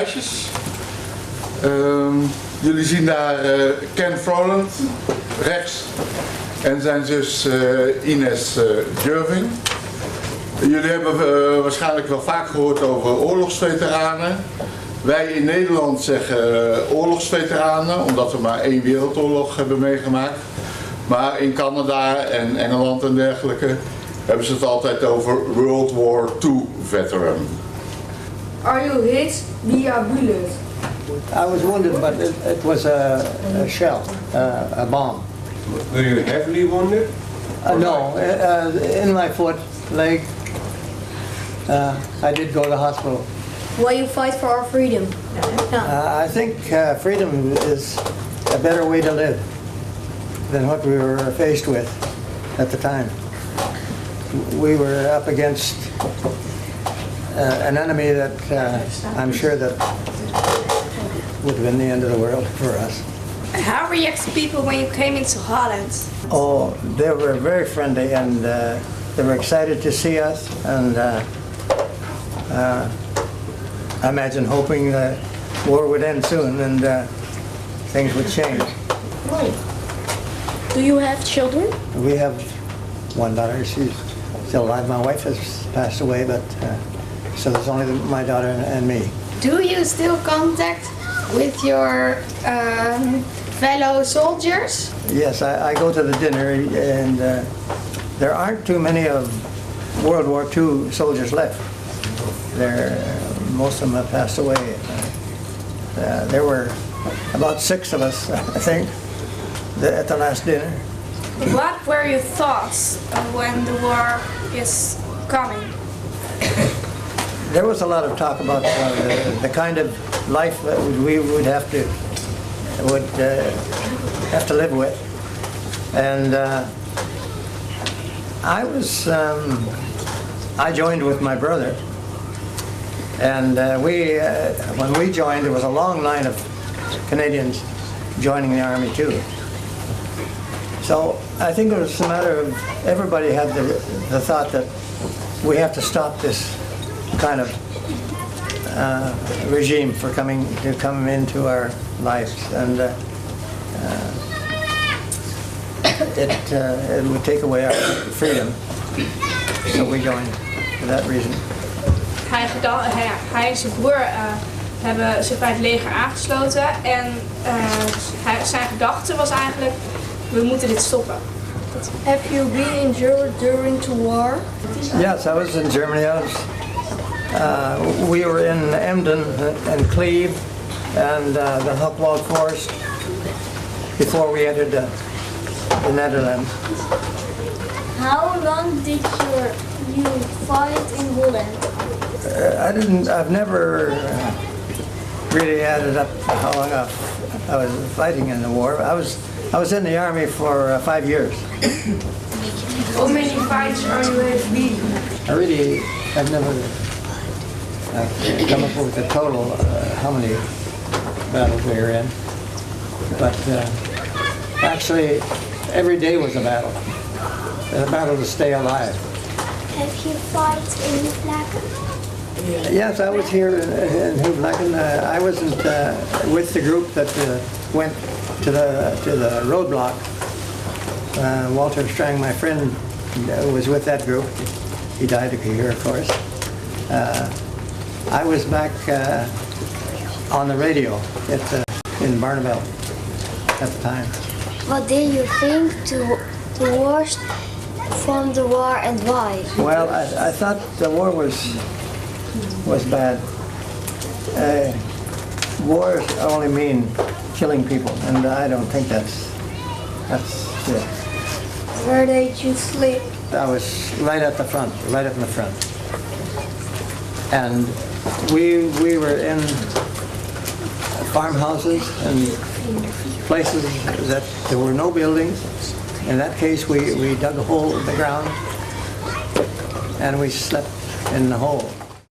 meisjes. Jullie zien daar Fen Froland rechts en zijn zus Ines Jurving. Jullie hebben waarschijnlijk wel vaak gehoord over oorlogsveteranen. Wij in Nederland zeggen oorlogsveteranen, omdat we maar 1 wereldoorlog hebben meegemaakt. Maar in Canada en Engeland en dergelijke hebben ze het altijd over World War II veteran. Are you hit via bullet? I was wounded, but it was a shell, a bomb. Were you heavily wounded? No, in my foot, leg. I did go to the hospital. Why you fight for our freedom? I think freedom is a better way to live than what we were faced with at the time. We were up against an enemy that I'm sure that would have been the end of the world for us. How reacted people when you came into Holland? Oh, they were very friendly, and they were excited to see us, and I imagine hoping the war would end soon and things would change. Do you have children? We have one daughter. She's still alive. My wife has passed away, but so there's only my daughter and me. Do you still contact with your fellow soldiers? Yes, I go to the dinner, and there aren't too many of World War II soldiers left. Most of them have passed away. There were about 6 of us, I think, at the last dinner. What were your thoughts when the war is coming? There was a lot of talk about the kind of life that we would have to live with, and I joined with my brother, and when we joined, there was a long line of Canadians joining the army too. So I think it was a matter of everybody had the thought that we have to stop this kind of regime for come into our lives, and it would take away our freedom. So we joined for that reason. Hij en zijn broer hebben zich bij het leger aangesloten en zijn gedachte was eigenlijk, we moeten dit stoppen. Have you been injured during the war? Yes, I was in Germany. We were in Emden and Cleve and the Huckwold Forest before we entered the Netherlands. How long did you fight in Holland? I've never really added up how long I was fighting in the war. I was in the army for 5 years. How many fights are you have been? I've never come up with a total how many battles we were in, but actually every day was a battle to stay alive. Have you fought in HOEVELAKEN? Yes, I was here in HOEVELAKEN. I wasn't with the group that went to the roadblock. Walter Strang, my friend, was with that group. He died here, of course. I was back on the radio in Barneveld at the time. What did you think the worst from the war and why? Well, I thought the war was bad. Wars only mean killing people, and I don't think that's it. Where did you sleep? I was right at the front, right up in the front. And we were in farmhouses and places that there were no buildings. In that case, we dug a hole in the ground and we slept in the hole.